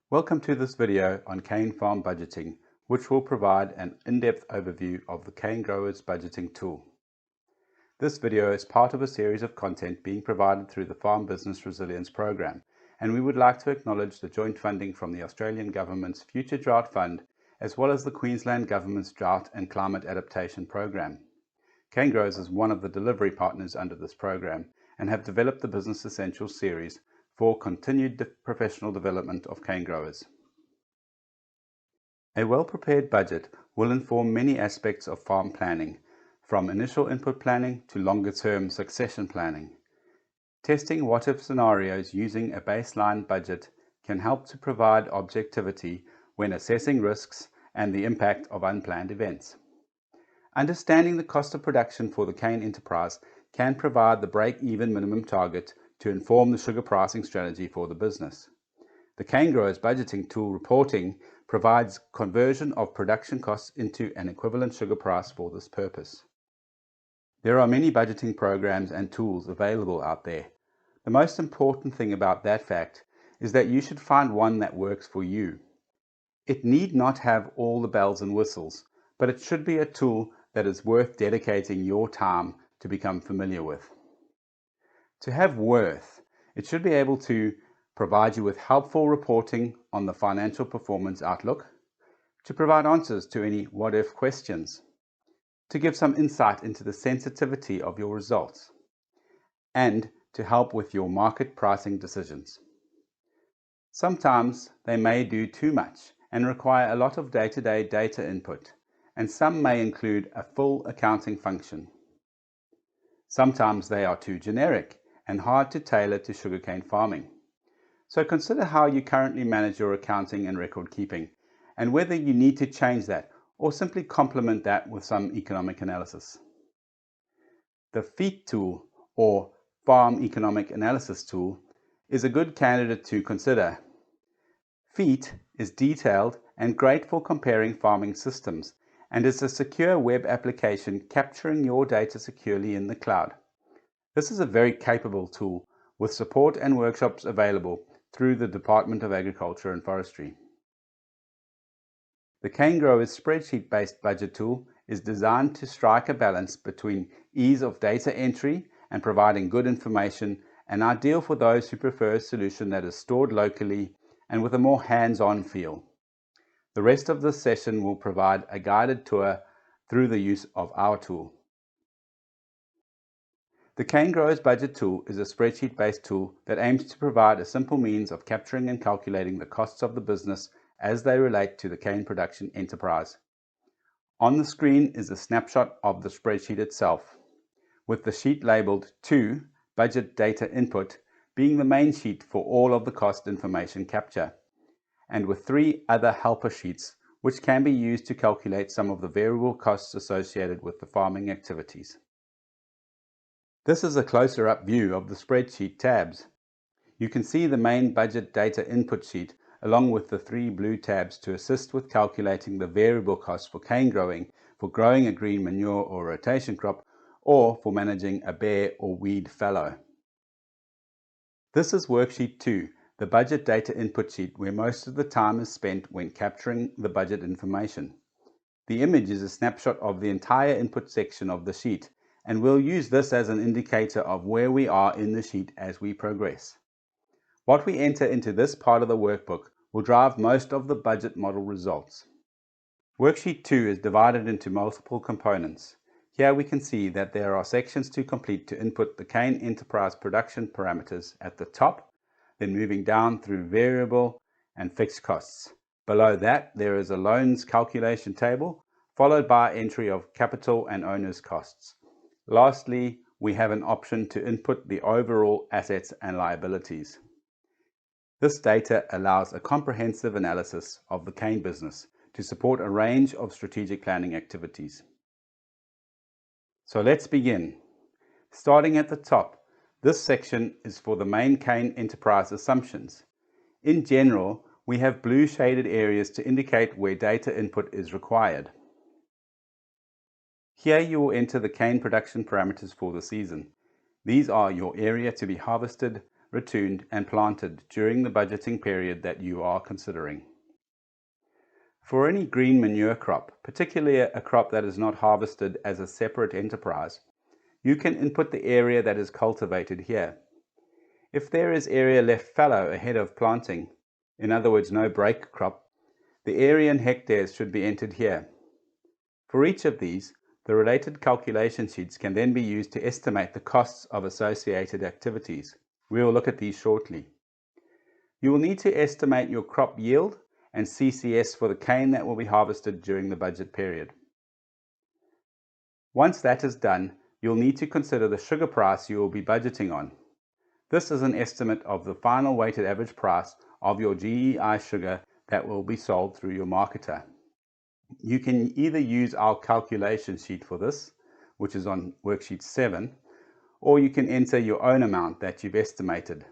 Welcome to this video on cane farm budgeting, which will provide an in-depth overview of the cane growers budgeting tool. This video is part of a series of content being provided through the Farm Business Resilience Program, and we would like to acknowledge the joint funding from the Australian Government's Future Drought Fund, as well as the Queensland Government's Drought and Climate Adaptation Program. Cane Growers is one of the delivery partners under this program and have developed the Business Essentials series for continued professional development of cane growers. A well-prepared budget will inform many aspects of farm planning, from initial input planning to longer-term succession planning. Testing what-if scenarios using a baseline budget can help to provide objectivity when assessing risks and the impact of unplanned events. Understanding the cost of production for the cane enterprise can provide the break-even minimum target to inform the sugar pricing strategy for the business. The Cane Growers Budgeting Tool reporting provides conversion of production costs into an equivalent sugar price for this purpose. There are many budgeting programs and tools available out there. The most important thing about that fact is that you should find one that works for you. It need not have all the bells and whistles, but it should be a tool that is worth dedicating your time to become familiar with. To have worth, it should be able to provide you with helpful reporting on the financial performance outlook, to provide answers to any what-if questions, to give some insight into the sensitivity of your results, and to help with your market pricing decisions. Sometimes they may do too much and require a lot of day-to-day data input, and some may include a full accounting function. Sometimes they are too generic and hard to tailor to sugarcane farming. So consider how you currently manage your accounting and record keeping, and whether you need to change that or simply complement that with some economic analysis. The FEAT tool, or Farm Economic Analysis tool, is a good candidate to consider. FEAT is detailed and great for comparing farming systems, and is a secure web application capturing your data securely in the cloud. This is a very capable tool with support and workshops available through the Department of Agriculture and Forestry. The Cane Growers spreadsheet-based budget tool is designed to strike a balance between ease of data entry and providing good information, and ideal for those who prefer a solution that is stored locally and with a more hands-on feel. The rest of this session will provide a guided tour through the use of our tool. The Cane Growers Budget Tool is a spreadsheet-based tool that aims to provide a simple means of capturing and calculating the costs of the business as they relate to the cane production enterprise. On the screen is a snapshot of the spreadsheet itself, with the sheet labeled 2, Budget Data Input, being the main sheet for all of the cost information capture, and with 3 other helper sheets which can be used to calculate some of the variable costs associated with the farming activities. This is a closer-up view of the spreadsheet tabs. You can see the main budget data input sheet along with the 3 blue tabs to assist with calculating the variable costs for cane growing, for growing a green manure or rotation crop, or for managing a bare or weed fallow. This is worksheet 2, the budget data input sheet, where most of the time is spent when capturing the budget information. The image is a snapshot of the entire input section of the sheet, and we'll use this as an indicator of where we are in the sheet as we progress. What we enter into this part of the workbook will drive most of the budget model results. Worksheet 2 is divided into multiple components. Here we can see that there are sections to complete to input the cane enterprise production parameters at the top, then moving down through variable and fixed costs. Below that, there is a loans calculation table, followed by entry of capital and owner's costs. Lastly, we have an option to input the overall assets and liabilities. This data allows a comprehensive analysis of the cane business to support a range of strategic planning activities. So let's begin. Starting at the top, this section is for the main cane enterprise assumptions. In general, we have blue shaded areas to indicate where data input is required. Here you will enter the cane production parameters for the season. These are your area to be harvested, retooned, and planted during the budgeting period that you are considering. For any green manure crop, particularly a crop that is not harvested as a separate enterprise, you can input the area that is cultivated here. If there is area left fallow ahead of planting, in other words no break crop, the area in hectares should be entered here. For each of these, the related calculation sheets can then be used to estimate the costs of associated activities. We will look at these shortly. You will need to estimate your crop yield and CCS for the cane that will be harvested during the budget period. Once that is done, you'll need to consider the sugar price you will be budgeting on. This is an estimate of the final weighted average price of your GEI sugar that will be sold through your marketer. You can either use our calculation sheet for this, which is on worksheet 7, or you can enter your own amount that you've estimated.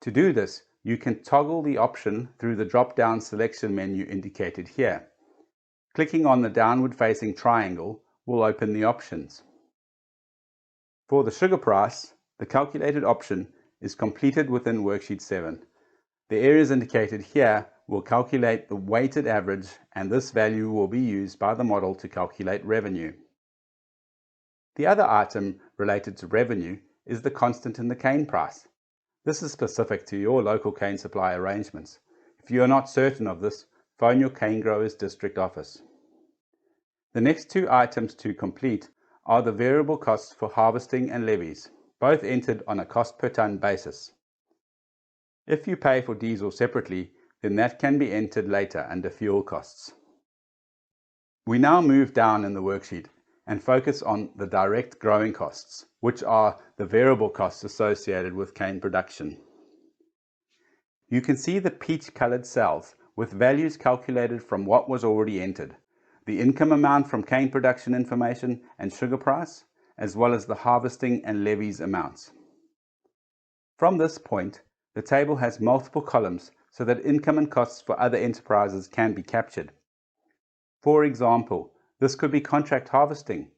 To do this, you can toggle the option through the drop-down selection menu indicated here. Clicking on the downward-facing triangle will open the options. For the sugar price, the calculated option is completed within worksheet 7. The areas indicated here will calculate the weighted average, and this value will be used by the model to calculate revenue. The other item related to revenue is the constant in the cane price. This is specific to your local cane supply arrangements. If you are not certain of this, phone your cane growers district office. The next two items to complete are the variable costs for harvesting and levies, both entered on a cost per tonne basis. If you pay for diesel separately, then that can be entered later under fuel costs. We now move down in the worksheet and focus on the direct growing costs, which are the variable costs associated with cane production. You can see the peach-colored cells with values calculated from what was already entered, the income amount from cane production information and sugar price, as well as the harvesting and levies amounts. From this point, the table has multiple columns so that income and costs for other enterprises can be captured. For example, this could be contract harvesting,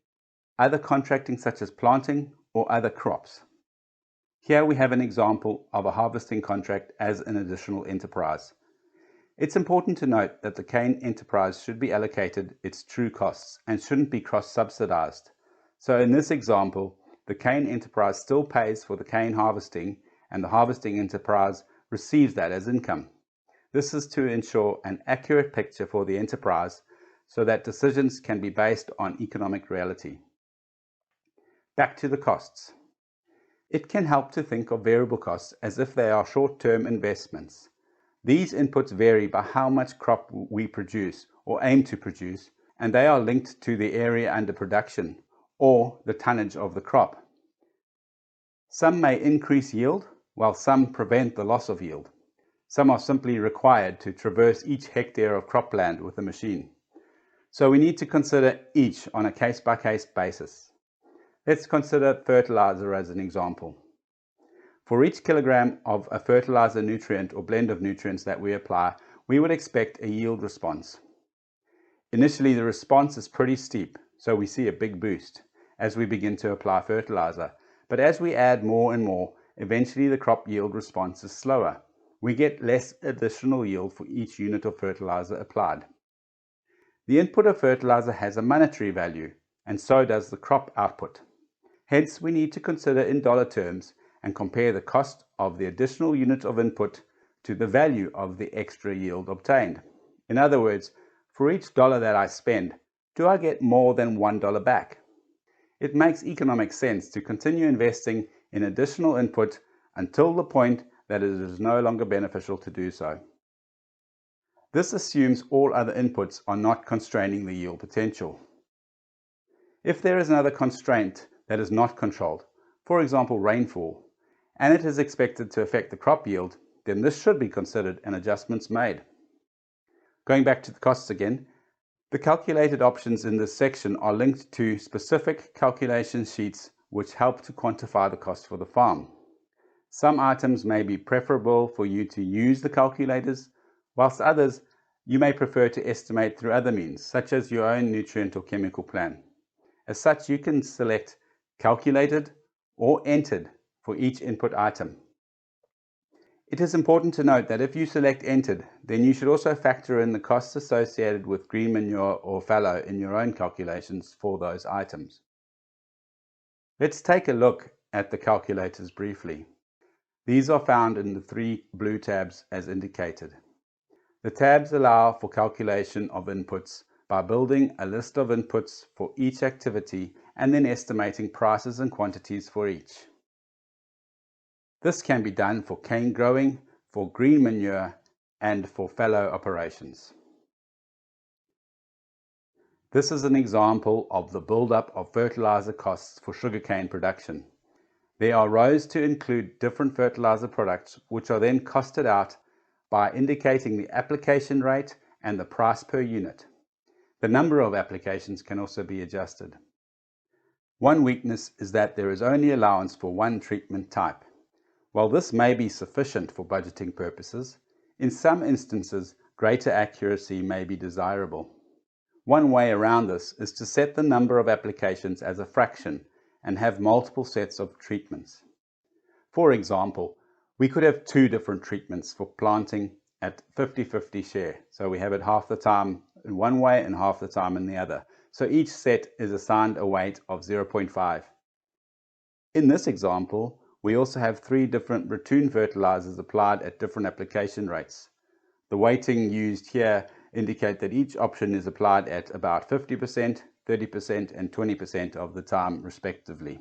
other contracting such as planting, or other crops. Here we have an example of a harvesting contract as an additional enterprise. It's important to note that the cane enterprise should be allocated its true costs and shouldn't be cross-subsidized. So in this example, the cane enterprise still pays for the cane harvesting, and the harvesting enterprise receives that as income. This is to ensure an accurate picture for the enterprise so that decisions can be based on economic reality. Back to the costs. It can help to think of variable costs as if they are short-term investments. These inputs vary by how much crop we produce or aim to produce, and they are linked to the area under production or the tonnage of the crop. Some may increase yield, while some prevent the loss of yield. Some are simply required to traverse each hectare of cropland with a machine. So we need to consider each on a case-by-case basis. Let's consider fertilizer as an example. For each kilogram of a fertilizer nutrient or blend of nutrients that we apply, we would expect a yield response. Initially, the response is pretty steep, so we see a big boost as we begin to apply fertilizer. But as we add more and more, eventually the crop yield response is slower. We get less additional yield for each unit of fertilizer applied. The input of fertilizer has a monetary value, and so does the crop output. Hence, we need to consider in dollar terms and compare the cost of the additional unit of input to the value of the extra yield obtained. In other words, for each dollar that I spend, do I get more than $1 back? It makes economic sense to continue investing in additional input until the point that it is no longer beneficial to do so. This assumes all other inputs are not constraining the yield potential. If there is another constraint that is not controlled, for example rainfall, and it is expected to affect the crop yield, then this should be considered and adjustments made. Going back to the costs again, the calculated options in this section are linked to specific calculation sheets which help to quantify the cost for the farm. Some items may be preferable for you to use the calculators, whilst others you may prefer to estimate through other means, such as your own nutrient or chemical plan. As such, you can select calculated or entered for each input item. It is important to note that if you select entered, then you should also factor in the costs associated with green manure or fallow in your own calculations for those items. Let's take a look at the calculators briefly. These are found in the 3 blue tabs as indicated. The tabs allow for calculation of inputs by building a list of inputs for each activity and then estimating prices and quantities for each. This can be done for cane growing, for green manure, and for fallow operations. This is an example of the build-up of fertilizer costs for sugarcane production. There are rows to include different fertilizer products, which are then costed out by indicating the application rate and the price per unit. The number of applications can also be adjusted. One weakness is that there is only allowance for one treatment type. While this may be sufficient for budgeting purposes, in some instances greater accuracy may be desirable. One way around this is to set the number of applications as a fraction and have multiple sets of treatments. For example, we could have 2 different treatments for planting at 50-50 share. So we have it half the time in one way and half the time in the other. So each set is assigned a weight of 0.5. In this example, we also have 3 different ratoon fertilizers applied at different application rates. The weighting used here indicate that each option is applied at about 50%, 30% and 20% of the time respectively.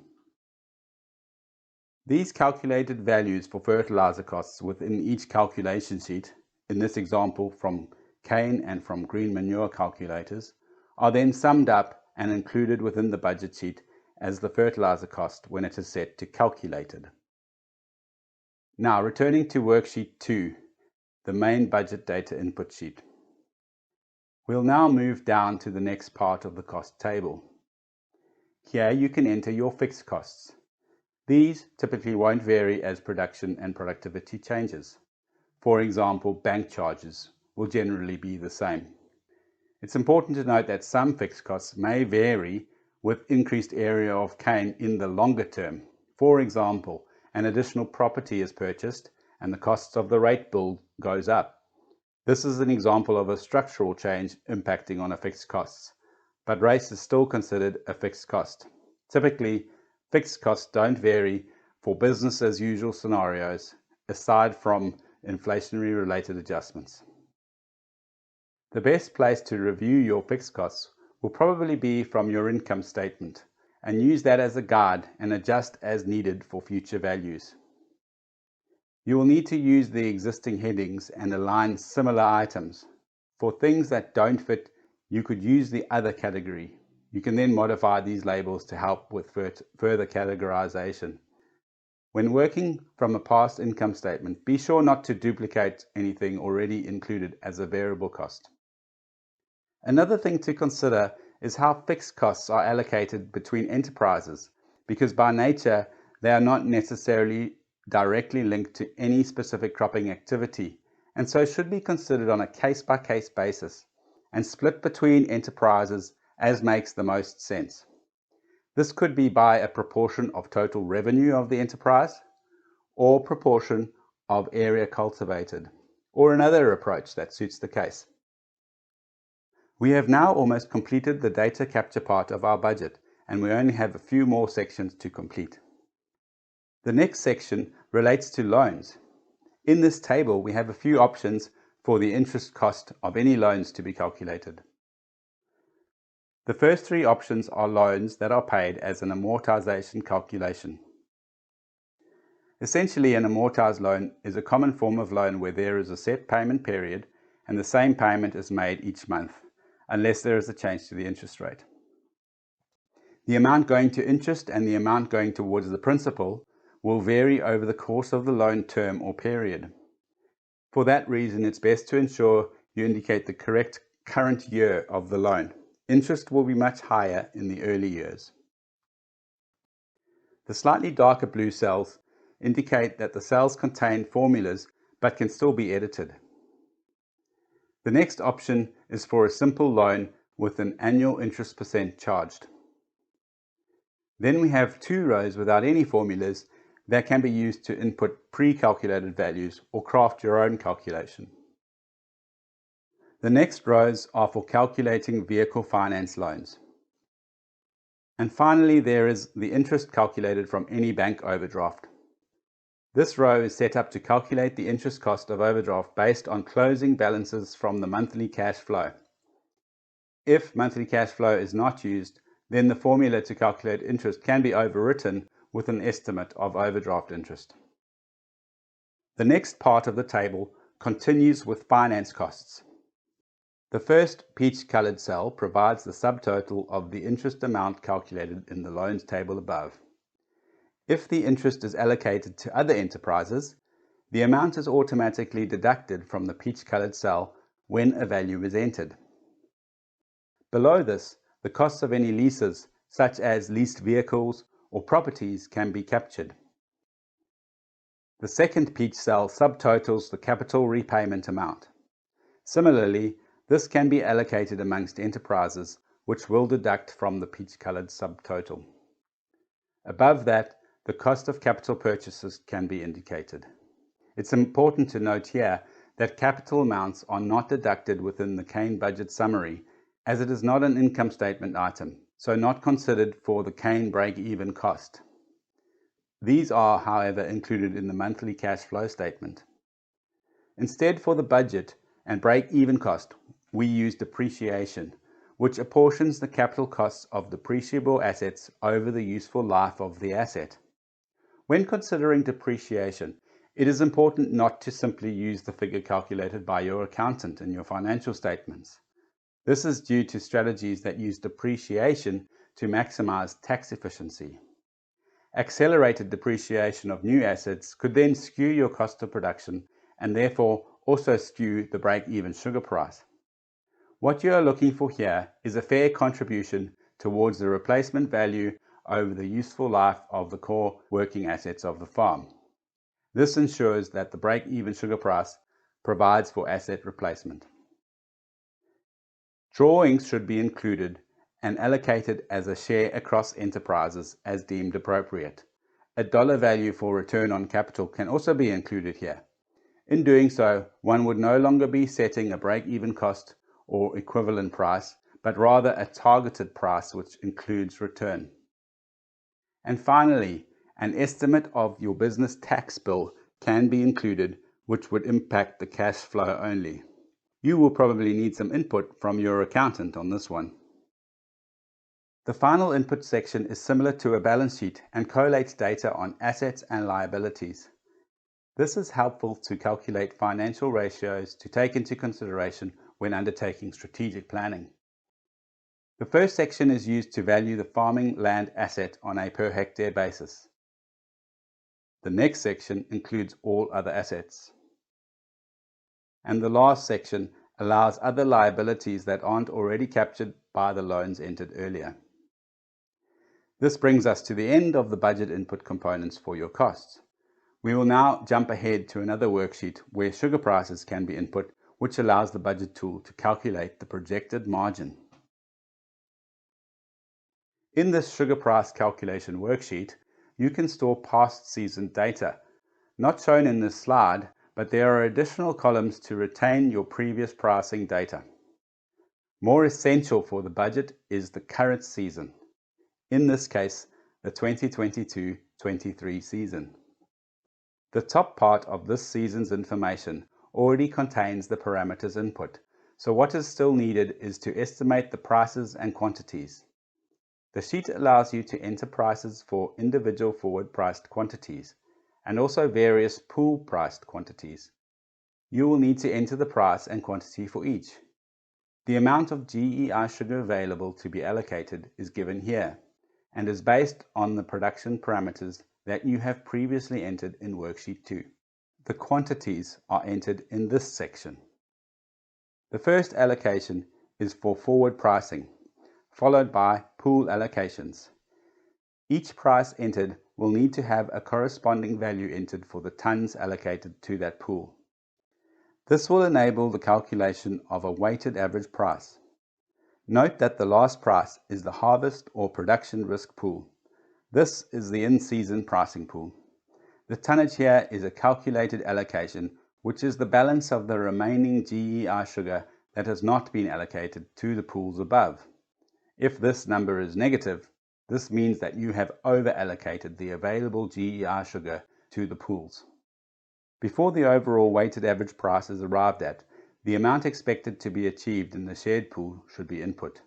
These calculated values for fertilizer costs within each calculation sheet, in this example from cane and from green manure calculators, are then summed up and included within the budget sheet as the fertilizer cost when it is set to calculated. Now returning to worksheet 2, the main budget data input sheet. We'll now move down to the next part of the cost table. Here you can enter your fixed costs. These typically won't vary as production and productivity changes. For example, bank charges will generally be the same. It's important to note that some fixed costs may vary with increased area of cane in the longer term. For example, an additional property is purchased and the cost of the rate bill goes up. This is an example of a structural change impacting on a fixed costs, but rates is still considered a fixed cost. Typically, fixed costs don't vary for business as usual scenarios, aside from inflationary related adjustments. The best place to review your fixed costs will probably be from your income statement, and use that as a guide and adjust as needed for future values. You will need to use the existing headings and align similar items. For things that don't fit, you could use the other category. You can then modify these labels to help with further categorization. When working from a past income statement, be sure not to duplicate anything already included as a variable cost. Another thing to consider is how fixed costs are allocated between enterprises, because by nature they are not necessarily directly linked to any specific cropping activity, and so should be considered on a case-by-case basis and split between enterprises as makes the most sense. This could be by a proportion of total revenue of the enterprise, or proportion of area cultivated, or another approach that suits the case. We have now almost completed the data capture part of our budget, and we only have a few more sections to complete. The next section relates to loans. In this table, we have a few options for the interest cost of any loans to be calculated. The first 3 options are loans that are paid as an amortization calculation. Essentially, an amortized loan is a common form of loan where there is a set payment period and the same payment is made each month, unless there is a change to the interest rate. The amount going to interest and the amount going towards the principal will vary over the course of the loan term or period. For that reason, it's best to ensure you indicate the correct current year of the loan. Interest will be much higher in the early years. The slightly darker blue cells indicate that the cells contain formulas but can still be edited. The next option is for a simple loan with an annual interest percent charged. Then we have 2 rows without any formulas, that can be used to input pre-calculated values or craft your own calculation. The next rows are for calculating vehicle finance loans. And finally, there is the interest calculated from any bank overdraft. This row is set up to calculate the interest cost of overdraft based on closing balances from the monthly cash flow. If monthly cash flow is not used, then the formula to calculate interest can be overwritten with an estimate of overdraft interest. The next part of the table continues with finance costs. The first peach-colored cell provides the subtotal of the interest amount calculated in the loans table above. If the interest is allocated to other enterprises, the amount is automatically deducted from the peach-colored cell when a value is entered. Below this, the costs of any leases, such as leased vehicles or properties, can be captured. The second peach cell subtotals the capital repayment amount. Similarly, this can be allocated amongst enterprises, which will deduct from the peach-colored subtotal. Above that, the cost of capital purchases can be indicated. It's important to note here that capital amounts are not deducted within the CANE budget summary, as it is not an income statement item, so not considered for the CANE break-even cost. These are, however, included in the monthly cash flow statement. Instead, for the budget and break-even cost, we use depreciation, which apportions the capital costs of depreciable assets over the useful life of the asset. When considering depreciation, it is important not to simply use the figure calculated by your accountant in your financial statements. This is due to strategies that use depreciation to maximize tax efficiency. Accelerated depreciation of new assets could then skew your cost of production and therefore also skew the break-even sugar price. What you are looking for here is a fair contribution towards the replacement value over the useful life of the core working assets of the farm. This ensures that the break-even sugar price provides for asset replacement. Drawings should be included and allocated as a share across enterprises as deemed appropriate. A dollar value for return on capital can also be included here. In doing so, one would no longer be setting a break-even cost or equivalent price, but rather a targeted price which includes return. And finally, an estimate of your business tax bill can be included, which would impact the cash flow only. You will probably need some input from your accountant on this one. The final input section is similar to a balance sheet and collates data on assets and liabilities. This is helpful to calculate financial ratios to take into consideration when undertaking strategic planning. The first section is used to value the farming land asset on a per hectare basis. The next section includes all other assets. And the last section allows other liabilities that aren't already captured by the loans entered earlier. This brings us to the end of the budget input components for your costs. We will now jump ahead to another worksheet where sugar prices can be input, which allows the budget tool to calculate the projected margin. In this sugar price calculation worksheet, you can store past season data. Not shown in this slide, but there are additional columns to retain your previous pricing data. More essential for the budget is the current season. In this case, the 2022-23 season. The top part of this season's information already contains the parameters input, so what is still needed is to estimate the prices and quantities. The sheet allows you to enter prices for individual forward-priced quantities and also various pool-priced quantities. You will need to enter the price and quantity for each. The amount of GEI sugar available to be allocated is given here and is based on the production parameters that you have previously entered in Worksheet 2. The quantities are entered in this section. The first allocation is for forward pricing, followed by pool allocations. Each price entered will need to have a corresponding value entered for the tons allocated to that pool. This will enable the calculation of a weighted average price. Note that the last price is the harvest or production risk pool. This is the in-season pricing pool. The tonnage here is a calculated allocation, which is the balance of the remaining GEI sugar that has not been allocated to the pools above. If this number is negative, this means that you have over-allocated the available GEI sugar to the pools. Before the overall weighted average price is arrived at, the amount expected to be achieved in the shared pool should be input.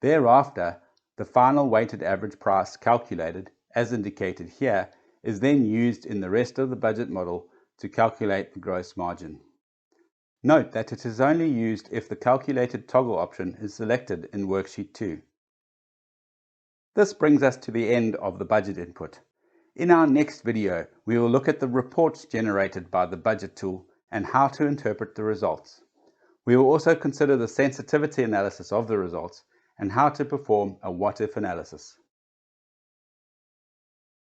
Thereafter, the final weighted average price calculated, as indicated here, is then used in the rest of the budget model to calculate the gross margin. Note that it is only used if the calculated toggle option is selected in Worksheet 2. This brings us to the end of the budget input. In our next video, we will look at the reports generated by the budget tool and how to interpret the results. We will also consider the sensitivity analysis of the results and how to perform a what-if analysis.